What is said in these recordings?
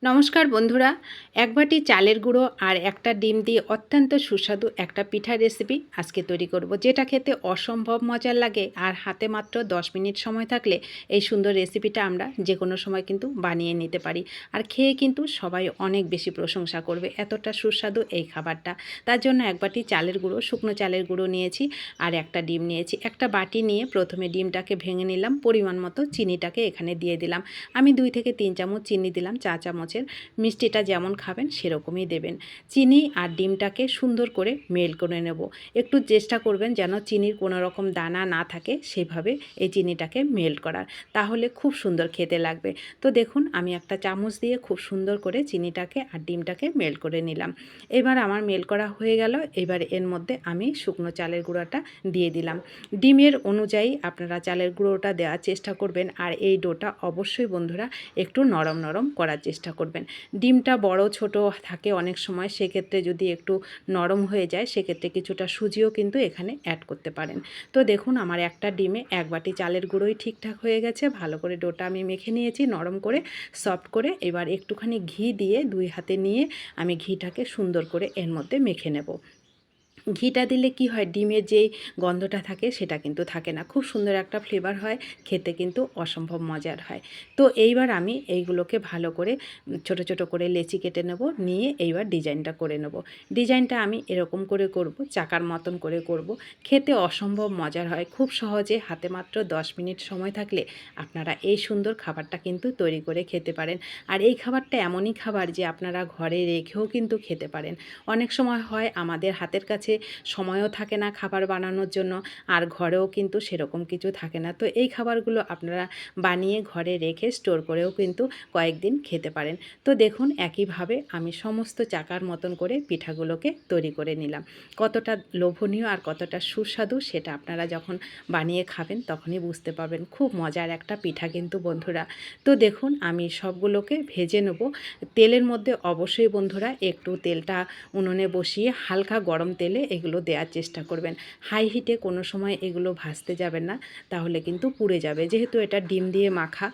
নমস্কার বন্ধুরা, এক বাটি চালের গুঁড়ো আর একটা ডিম দিয়ে অত্যন্ত সুস্বাদু একটা পিঠার রেসিপি আজকে তৈরি করব, যেটা খেতে অসম্ভব মজার লাগে। আর হাতে মাত্র 10 মিনিট সময় থাকলে এই সুন্দর রেসিপিটা আমরা যে কোনো সময় কিন্তু বানিয়ে নিতে পারি। আর খেয়ে কিন্তু সবাই অনেক বেশি প্রশংসা করবে, এতটা সুস্বাদু এই খাবারটা। তার জন্য এক বাটি চালের গুঁড়ো, শুকনো চালের গুঁড়ো নিয়েছি আর একটা ডিম নিয়েছি। একটা বাটি নিয়ে প্রথমে ডিমটাকে ভেঙে নিলাম, পরিমাণ মতো চিনিটাকে এখানে দিয়ে দিলাম। আমি 2 থেকে 3 চামচ চিনি দিলাম, চা চামচের। মিষ্টিটা যেমন খাবেন সেরকমই দেবেন। চিনি আর ডিমটাকে সুন্দর করে মেল্ট করে নেব। একটু চেষ্টা করবেন যেন চিনির কোনো রকম দানা না থাকে, সেভাবে এই চিনিটাকে মেল্ট করার, তাহলে খুব সুন্দর খেতে লাগবে। তো দেখুন, আমি একটা চামচ দিয়ে খুব সুন্দর করে চিনিটাকে আর ডিমটাকে মেল্ট করে নিলাম। এবার আমার মেল্ট করা হয়ে গেল। এবার এর মধ্যে আমি শুকনো চালের গুঁড়োটা দিয়ে দিলাম। ডিমের অনুযায়ী আপনারা চালের গুঁড়োটা দেওয়ার চেষ্টা করবেন। আর এই ডোটা অবশ্যই বন্ধুরা একটু নরম নরম করার চেষ্টা করবেন। ডিমটা বড় ছোট থাকে অনেক সময়, সেক্ষেত্রে যদি একটু নরম হয়ে যায় সেক্ষেত্রে কিছুটা সুজিও কিন্তু এখানে অ্যাড করতে পারেন। তো দেখুন, আমার একটা ডিমে এক বাটি চালের গুঁড়োই ঠিকঠাক হয়ে গেছে। ভালো করে ডোটা আমি মেখে নিয়েছি নরম করে, সফট করে। এবার একটুখানি ঘি দিয়ে 2 হাতে নিয়ে আমি ঘিটাকে সুন্দর করে এর মধ্যে মেখে নেব। ঘিটা দিলে কি হয়, ডিমের যেই গন্ধটা থাকে সেটা কিন্তু থাকে না, খুব সুন্দর একটা ফ্লেভার হয়, খেতে কিন্তু অসম্ভব মজার হয়। তো এইবার আমি এইগুলোকে ভালো করে ছোট ছোট করে লেচি কেটে নেব, নিয়ে এইবার ডিজাইনটা করে নেব। ডিজাইনটা আমি এরকম করে করব, চাকার মতন করে করব। খেতে অসম্ভব মজার হয়, খুব সহজে হাতে মাত্র 10 মিনিট সময় থাকলে আপনারা এই সুন্দর খাবারটা কিন্তু তৈরি করে খেতে পারেন। আর এই খাবারটা এমনই খাবার যে আপনারা ঘরে রেখেও কিন্তু খেতে পারেন। অনেক সময় হয় আমাদের হাতের কাছে সময়ও থাকে না খাবার বানানোর জন্য, আর ঘরেও কিন্তু সেরকম কিছু থাকে না। তো এই খাবারগুলো আপনারা বানিয়ে ঘরে রেখে স্টোর করেও কিন্তু কয়েকদিন খেতে পারেন। তো দেখুন, একইভাবে আমি সমস্ত চাকার মতন করে পিঠাগুলোকে তৈরি করে নিলাম। কতটা লোভনীয় আর কতটা সুস্বাদু সেটা আপনারা যখন বানিয়ে খাবেন তখনই বুঝতে পারবেন। খুব মজার একটা পিঠা কিন্তু বন্ধুরা। তো দেখুন, আমি সবগুলোকে ভেজে নেব। তেলের মধ্যে অবশ্যই বন্ধুরা একটু তেলটা উনুনে বসিয়ে হালকা গরম তেলে এগুলো দেওয়ার চেষ্টা করবেন। হাই হিটে কোনো সময় এগুলো ভাজতে যাবেন না, তাহলে কিন্তু পুড়ে যাবে, যেহেতু এটা ডিম দিয়ে মাখা।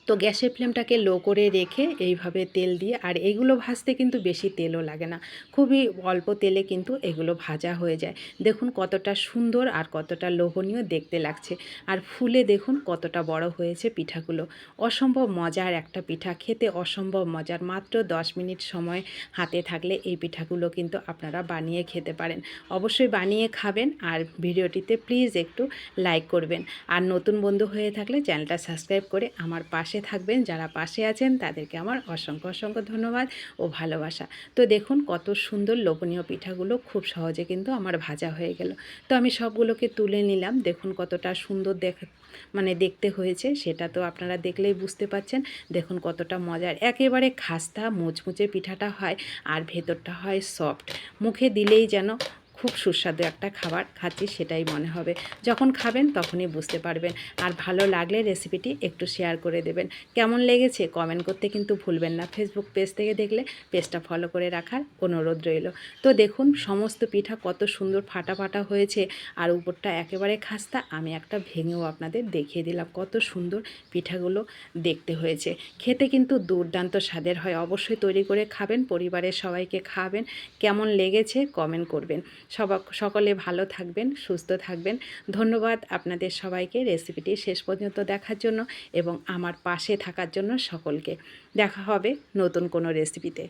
তো গ্যাসের ফ্লেমটাকে লো করে রেখে এইভাবে তেল দিয়ে, আর এগুলো ভাজতে কিন্তু বেশি তেলও লাগে না, খুবই অল্প তেলে কিন্তু এগুলো ভাজা হয়ে যায়। দেখুন কতটা সুন্দর আর কতটা লোভনীয় দেখতে লাগছে। আর ফুলে দেখুন কতটা বড় হয়েছে পিঠাগুলো। অসম্ভব মজার একটা পিঠা, খেতে অসম্ভব মজার। মাত্র 10 মিনিট সময় হাতে থাকলে এই পিঠাগুলো কিন্তু আপনারা বানিয়ে খেতে পারেন। অবশ্যই বানিয়ে খাবেন। আর ভিডিওটিতে প্লিজ একটু লাইক করবেন। আর নতুন বন্ধু হয়ে থাকলে চ্যানেলটা সাবস্ক্রাইব করে আমার পাশে থাকবেন। যারা পাশে আছেন তাদেরকে আমার অসংখ্য অসংখ্য ধন্যবাদ ও ভালোবাসা। তো দেখুন কত সুন্দর লোভনীয় পিঠাগুলো খুব সহজে কিন্তু আমার ভাজা হয়ে গেল। তো আমি সবগুলোকে তুলে নিলাম। দেখুন কতটা সুন্দর দেখতে হয়েছে, সেটা তো আপনারা দেখলেই বুঝতে পাচ্ছেন। দেখুন কতটা মজার, একেবারে খাস্তা মুচমুচে পিঠাটা হয়, আর ভেতরটা হয় সফট। মুখে দিলেই যেন খুব সুস্বাদু একটা খাবার খাচ্ছি সেটাই মনে হবে। যখন খাবেন তখনই বুঝতে পারবেন। আর ভালো লাগলে রেসিপিটি একটু শেয়ার করে দেবেন। কেমন লেগেছে কমেন্ট করতে কিন্তু ভুলবেন না। ফেসবুক পেজ থেকে দেখলে পেজটা ফলো করে রাখার অনুরোধ রইল। তো দেখুন সমস্ত পিঠা কত সুন্দর ফাটা ফাটা হয়েছে, আর উপরটা একেবারে খাস্তা। আমি একটা ভেঙেও আপনাদের দেখিয়ে দিলাম কত সুন্দর পিঠাগুলো দেখতে হয়েছে। খেতে কিন্তু দুর্দান্ত স্বাদের হয়। অবশ্যই তৈরি করে খাবেন, পরিবারের সবাইকে খাবেন। কেমন লেগেছে কমেন্ট করবেন। সকলে ভালো থাকবেন, সুস্থ থাকবেন। ধন্যবাদ আপনাদের সবাইকে রেসিপিটি শেষ পর্যন্ত দেখার জন্য এবং আমার পাশে থাকার জন্য সকলকে। দেখা হবে নতুন কোনো রেসিপিতে।